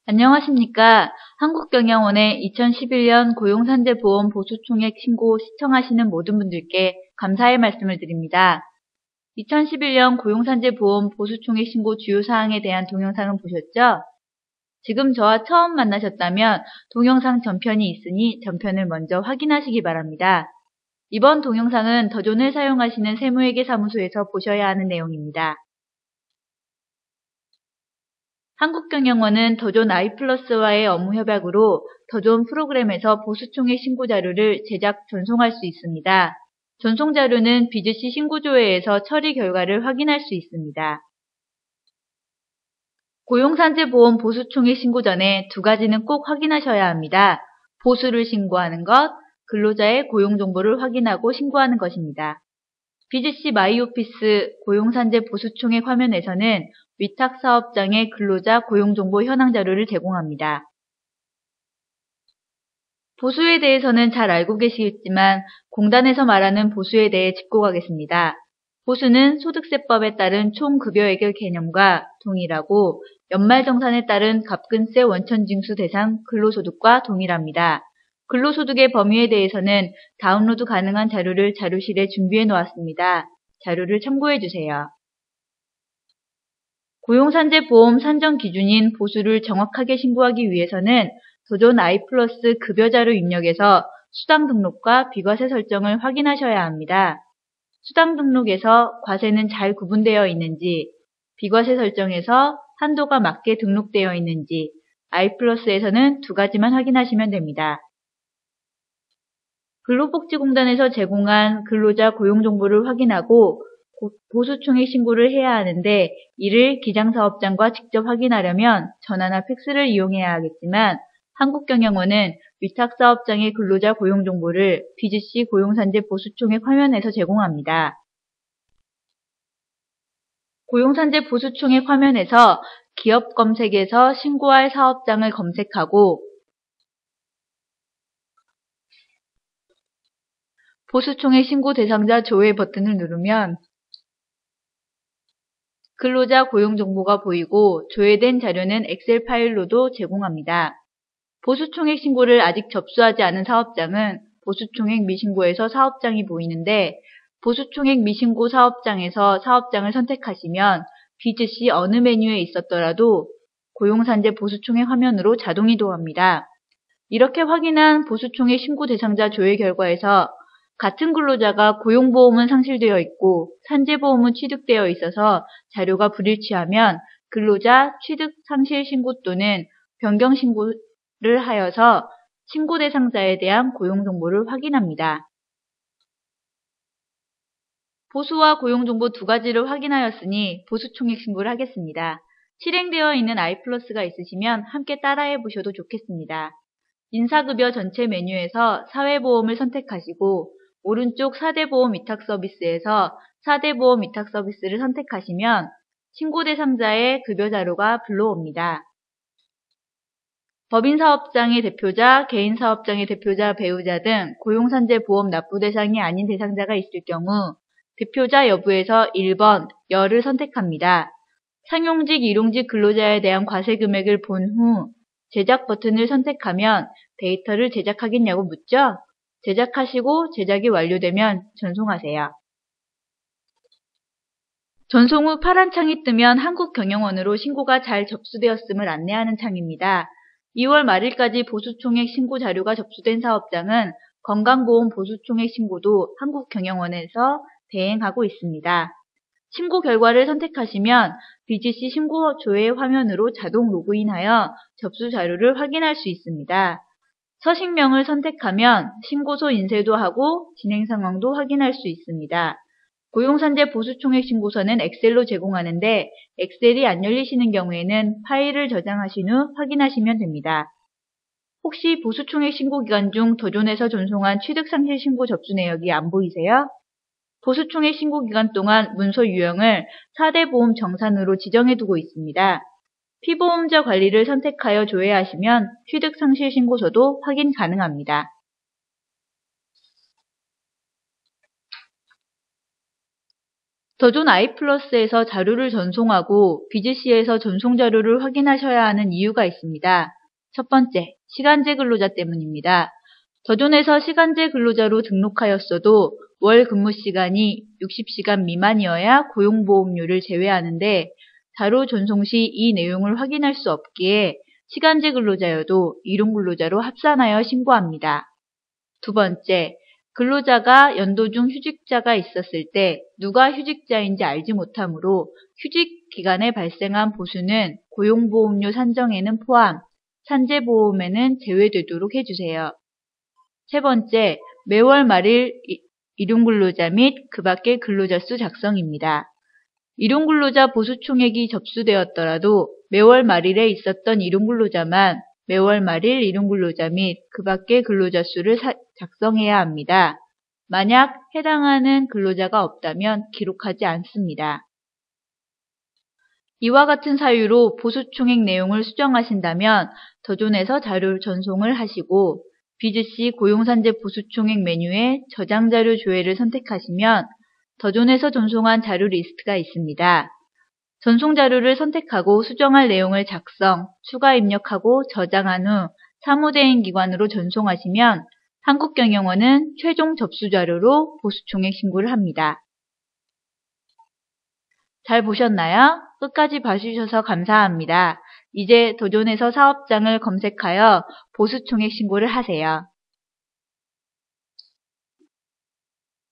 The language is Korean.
안녕하십니까. 한국경영원의 2011년 고용산재보험 보수총액 신고 시청하시는 모든 분들께 감사의 말씀을 드립니다. 2011년 고용산재보험 보수총액 신고 주요사항에 대한 동영상은 보셨죠? 지금 저와 처음 만나셨다면 동영상 전편이 있으니 전편을 먼저 확인하시기 바랍니다. 이번 동영상은 더존을 사용하시는 세무회계사무소에서 보셔야 하는 내용입니다. 한국경영원은 더존 아이플러스와의 업무 협약으로 더존 프로그램에서 보수총액 신고자료를 제작, 전송할 수 있습니다. 전송자료는 BGC 신고조회에서 처리 결과를 확인할 수 있습니다. 고용산재보험 보수총액 신고 전에 두 가지는 꼭 확인하셔야 합니다. 보수를 신고하는 것, 근로자의 고용정보를 확인하고 신고하는 것입니다. BGC 마이오피스 고용산재 보수총액 화면에서는 위탁사업장의 근로자 고용정보 현황 자료를 제공합니다. 보수에 대해서는 잘 알고 계시겠지만 공단에서 말하는 보수에 대해 짚고 가겠습니다. 보수는 소득세법에 따른 총급여액의 개념과 동일하고 연말정산에 따른 갑근세 원천징수 대상 근로소득과 동일합니다. 근로소득의 범위에 대해서는 다운로드 가능한 자료를 자료실에 준비해 놓았습니다. 자료를 참고해 주세요. 고용산재보험 산정 기준인 보수를 정확하게 신고하기 위해서는 더존 아이플러스 급여자료 입력에서 수당 등록과 비과세 설정을 확인하셔야 합니다. 수당 등록에서 과세는 잘 구분되어 있는지, 비과세 설정에서 한도가 맞게 등록되어 있는지, 아이플러스에서는 두 가지만 확인하시면 됩니다. 근로복지공단에서 제공한 근로자 고용정보를 확인하고 보수총액 신고를 해야 하는데 이를 기장사업장과 직접 확인하려면 전화나 팩스를 이용해야 하겠지만 한국경영원은 위탁사업장의 근로자 고용정보를 BGC 고용산재 보수총액 화면에서 제공합니다. 고용산재 보수총액 화면에서 기업 검색에서 신고할 사업장을 검색하고 보수총액 신고 대상자 조회 버튼을 누르면 근로자 고용정보가 보이고 조회된 자료는 엑셀 파일로도 제공합니다. 보수총액 신고를 아직 접수하지 않은 사업장은 보수총액 미신고에서 사업장이 보이는데 보수총액 미신고 사업장에서 사업장을 선택하시면 BGC 어느 메뉴에 있었더라도 고용산재 보수총액 화면으로 자동 이동합니다. 이렇게 확인한 보수총액 신고 대상자 조회 결과에서 같은 근로자가 고용보험은 상실되어 있고 산재보험은 취득되어 있어서 자료가 불일치하면 근로자 취득 상실 신고 또는 변경 신고를 하여서 신고 대상자에 대한 고용정보를 확인합니다. 보수와 고용정보 두 가지를 확인하였으니 보수총액 신고를 하겠습니다. 실행되어 있는 아이플러스가 있으시면 함께 따라해 보셔도 좋겠습니다. 인사급여 전체 메뉴에서 사회보험을 선택하시고 오른쪽 4대 보험 위탁 서비스에서 4대 보험 위탁 서비스를 선택하시면 신고 대상자의 급여 자료가 불러옵니다. 법인사업장의 대표자, 개인사업장의 대표자, 배우자 등 고용산재보험 납부 대상이 아닌 대상자가 있을 경우 대표자 여부에서 1번 열을 선택합니다. 상용직, 일용직 근로자에 대한 과세 금액을 본 후 제작 버튼을 선택하면 데이터를 제작하겠냐고 묻죠? 제작하시고 제작이 완료되면 전송하세요. 전송 후 파란 창이 뜨면 한국경영원으로 신고가 잘 접수되었음을 안내하는 창입니다. 2월 말일까지 보수총액 신고 자료가 접수된 사업장은 건강보험 보수총액 신고도 한국경영원에서 대행하고 있습니다. 신고 결과를 선택하시면 BGC 신고 조회 화면으로 자동 로그인하여 접수 자료를 확인할 수 있습니다. 서식명을 선택하면 신고서 인쇄도 하고 진행 상황도 확인할 수 있습니다. 고용산재 보수총액 신고서는 엑셀로 제공하는데 엑셀이 안 열리시는 경우에는 파일을 저장하신 후 확인하시면 됩니다. 혹시 보수총액 신고 기간 중 더존에서 전송한 취득상실 신고 접수 내역이 안 보이세요? 보수총액 신고 기간 동안 문서 유형을 4대 보험 정산으로 지정해 두고 있습니다. 피보험자 관리를 선택하여 조회하시면 취득상실 신고서도 확인 가능합니다. 더존 아이플러스에서 자료를 전송하고 비즈C에서 전송 자료를 확인하셔야 하는 이유가 있습니다. 첫 번째, 시간제 근로자 때문입니다. 더존에서 시간제 근로자로 등록하였어도 월 근무 시간이 60시간 미만이어야 고용보험료를 제외하는데 자료 전송 시 이 내용을 확인할 수 없기에 시간제 근로자여도 일용근로자로 합산하여 신고합니다. 두 번째, 근로자가 연도 중 휴직자가 있었을 때 누가 휴직자인지 알지 못하므로 휴직 기간에 발생한 보수는 고용보험료 산정에는 포함, 산재보험에는 제외되도록 해주세요. 세 번째, 매월 말일 일용근로자 및 그 밖의 근로자 수 작성입니다. 일용근로자 보수총액이 접수되었더라도 매월 말일에 있었던 일용근로자만 매월 말일 일용근로자 및 그 밖의 근로자 수를 작성해야 합니다. 만약 해당하는 근로자가 없다면 기록하지 않습니다. 이와 같은 사유로 보수총액 내용을 수정하신다면 더존에서 자료 전송을 하시고 비즈C 고용산재 보수총액 메뉴에 저장자료 조회를 선택하시면 더존에서 전송한 자료 리스트가 있습니다. 전송 자료를 선택하고 수정할 내용을 작성, 추가 입력하고 저장한 후 사무대행 기관으로 전송하시면 한국경영원은 최종 접수 자료로 보수총액 신고를 합니다. 잘 보셨나요? 끝까지 봐주셔서 감사합니다. 이제 더존에서 사업장을 검색하여 보수총액 신고를 하세요.